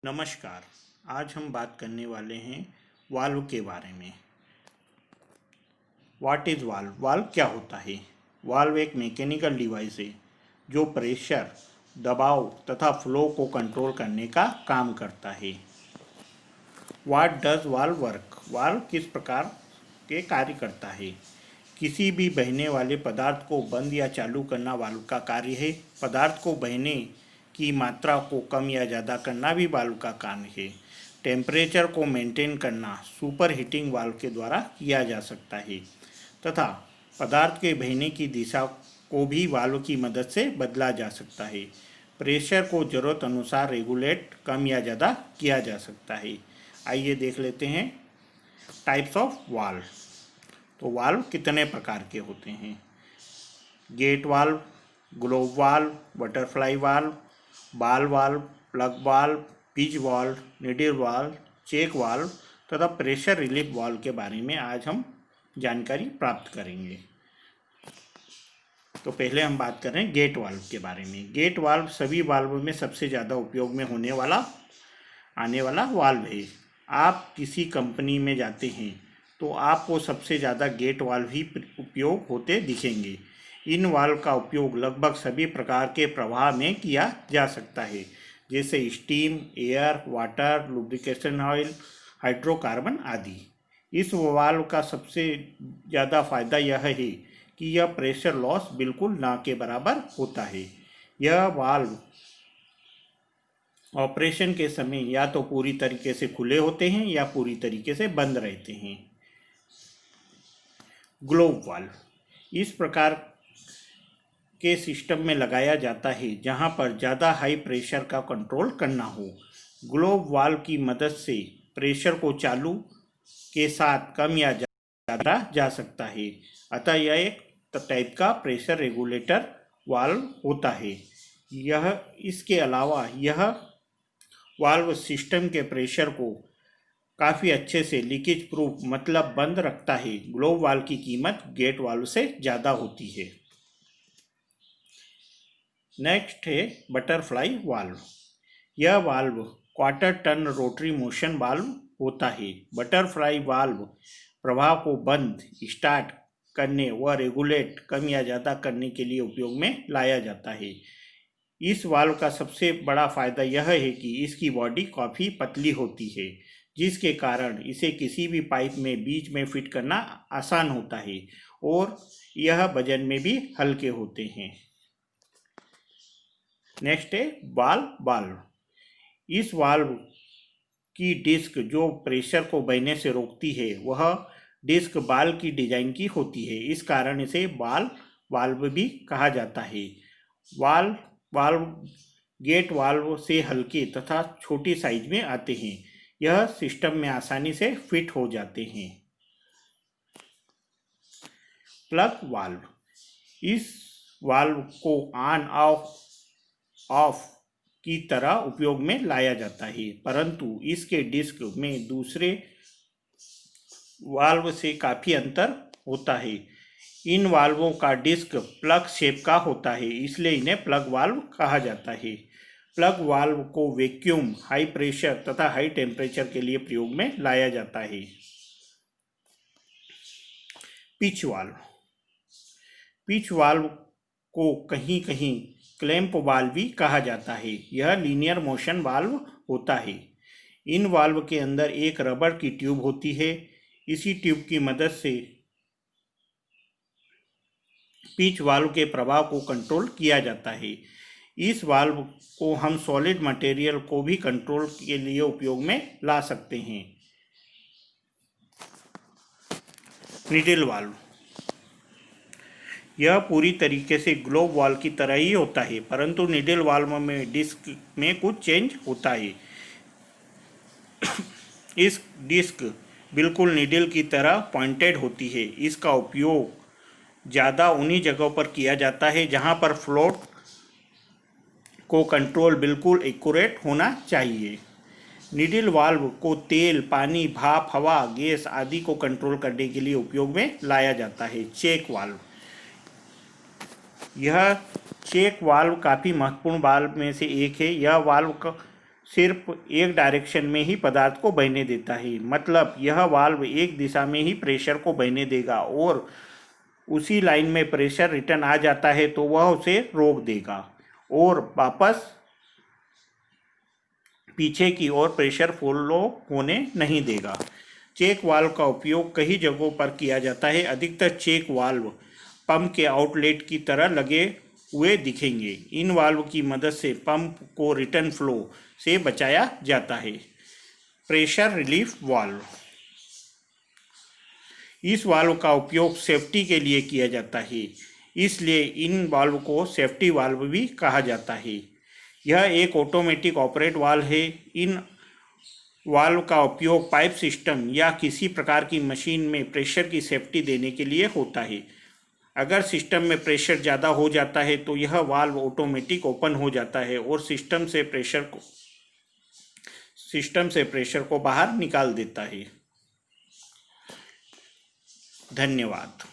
नमस्कार। आज हम बात करने वाले हैं वाल्व के बारे में। What is valve? वाल्व क्या होता है? वाल्व एक मैकेनिकल डिवाइस है जो प्रेशर, दबाव तथा फ्लो को कंट्रोल करने का काम करता है। What does valve work? Valve किस प्रकार के कार्य करता है? किसी भी बहने वाले पदार्थ को बंद या चालू करना वाल्व का कार्य है। पदार्थ को बहने की मात्रा को कम या ज़्यादा करना भी वाल्व का काम है। टेम्परेचर को मेंटेन करना सुपर हीटिंग वाल्व के द्वारा किया जा सकता है तथा पदार्थ के बहने की दिशा को भी वाल्व की मदद से बदला जा सकता है। प्रेशर को ज़रूरत अनुसार रेगुलेट कम या ज़्यादा किया जा सकता है। आइए देख लेते हैं टाइप्स ऑफ वाल्व। तो वाल्व कितने प्रकार के होते हैं? Gate valve, globe valve, butterfly valve, ball valve, plug valve, pitch valve, needle valve, check valve तथा प्रेशर रिलीफ वाल्व के बारे में आज हम जानकारी प्राप्त करेंगे। तो पहले हम बात कर रहे हैं गेट वाल्व के बारे में। गेट वाल्व सभी वाल्व में सबसे ज़्यादा उपयोग में आने वाला वाल्व है। आप किसी कंपनी में जाते हैं तो आपको सबसे ज़्यादा गेट वाल्व ही उपयोग होते दिखेंगे। इन वाल्व का उपयोग लगभग सभी प्रकार के प्रवाह में किया जा सकता है, जैसे steam, air, water, lubrication oil, hydrocarbon आदि। इस वाल्व का सबसे ज़्यादा फायदा यह है कि यह प्रेशर लॉस बिल्कुल ना के बराबर होता है। यह वाल्व ऑपरेशन के समय या तो पूरी तरीके से खुले होते हैं या पूरी तरीके से बंद रहते हैं। ग्लोब वाल्व इस प्रकार के सिस्टम में लगाया जाता है जहां पर ज़्यादा हाई प्रेशर का कंट्रोल करना हो। ग्लोब वाल्व की मदद से प्रेशर को चालू के साथ कम या ज़्यादा जा सकता है। अतः यह एक टाइप का प्रेशर रेगुलेटर वाल्व होता है। इसके अलावा यह वाल्व सिस्टम के प्रेशर को काफ़ी अच्छे से लीकेज प्रूफ मतलब बंद रखता है। ग्लोब वाल्व की कीमत गेट वाल्व से ज़्यादा होती है। नेक्स्ट है बटरफ्लाई वाल्व। यह valve quarter turn rotary motion valve होता है। बटरफ्लाई वाल्व प्रवाह को बंद, स्टार्ट करने व रेगुलेट कम या ज़्यादा करने के लिए उपयोग में लाया जाता है। इस वाल्व का सबसे बड़ा फायदा यह है कि इसकी बॉडी काफ़ी पतली होती है, जिसके कारण इसे किसी भी पाइप में बीच में फिट करना आसान होता है और यह वजन में भी हल्के होते हैं। नेक्स्ट है बॉल वाल्व। इस वाल्व की डिस्क जो प्रेशर को बहने से रोकती है, वह डिस्क बाल की डिजाइन की होती है। इस कारण इसे बॉल वाल्व भी कहा जाता है। वाल्व गेट वाल्व से हल्के तथा छोटी साइज में आते हैं। यह सिस्टम में आसानी से फिट हो जाते हैं। प्लग वाल्व इस वाल्व को ऑन ऑफ की तरह उपयोग में लाया जाता है, परंतु इसके डिस्क में दूसरे वाल्व से काफ़ी अंतर होता है। इन वाल्वों का डिस्क प्लग शेप का होता है, इसलिए इन्हें प्लग वाल्व कहा जाता है। प्लग वाल्व को वैक्यूम, हाई प्रेशर तथा हाई टेम्परेचर के लिए प्रयोग में लाया जाता है। पिच वाल्व को कहीं कहीं क्लैंप वाल्व भी कहा जाता है। यह लीनियर मोशन वाल्व होता है। इन वाल्व के अंदर एक रबर की ट्यूब होती है। इसी ट्यूब की मदद से पिच वाल्व के प्रवाह को कंट्रोल किया जाता है। इस वाल्व को हम सॉलिड मटेरियल को भी कंट्रोल के लिए उपयोग में ला सकते हैं। नीडल वाल्व यह पूरी तरीके से ग्लोब वाल्व की तरह ही होता है, परंतु नीडल वाल्व में डिस्क में कुछ चेंज होता है। इस डिस्क बिल्कुल नीडल की तरह पॉइंटेड होती है। इसका उपयोग ज़्यादा उन्हीं जगहों पर किया जाता है जहां पर फ्लोट को कंट्रोल बिल्कुल एक्यूरेट होना चाहिए। नीडल वाल्व को तेल, पानी, भाप, हवा, गैस आदि को कंट्रोल करने के लिए उपयोग में लाया जाता है। चेक वाल्व यह चेक वाल्व काफ़ी महत्वपूर्ण वाल्व में से एक है। यह वाल्व सिर्फ एक डायरेक्शन में ही पदार्थ को बहने देता है। मतलब यह वाल्व एक दिशा में ही प्रेशर को बहने देगा और उसी लाइन में प्रेशर रिटर्न आ जाता है तो वह उसे रोक देगा और वापस पीछे की ओर प्रेशर फ्लो होने नहीं देगा। चेक वाल्व का उपयोग कई जगहों पर किया जाता है। अधिकतर चेक वाल्व पंप के आउटलेट की तरह लगे हुए दिखेंगे। इन वाल्व की मदद से पंप को रिटर्न फ्लो से बचाया जाता है। प्रेशर रिलीफ वाल्व, इस वाल्व का उपयोग सेफ्टी के लिए किया जाता है, इसलिए इन वाल्व को सेफ्टी वाल्व भी कहा जाता है। यह एक ऑटोमेटिक ऑपरेट वाल्व है। इन वाल्व का उपयोग पाइप सिस्टम या किसी प्रकार की मशीन में प्रेशर की सेफ्टी देने के लिए होता है। अगर सिस्टम में प्रेशर ज़्यादा हो जाता है तो यह वाल्व ऑटोमेटिक ओपन हो जाता है और सिस्टम से प्रेशर को बाहर निकाल देता है। धन्यवाद।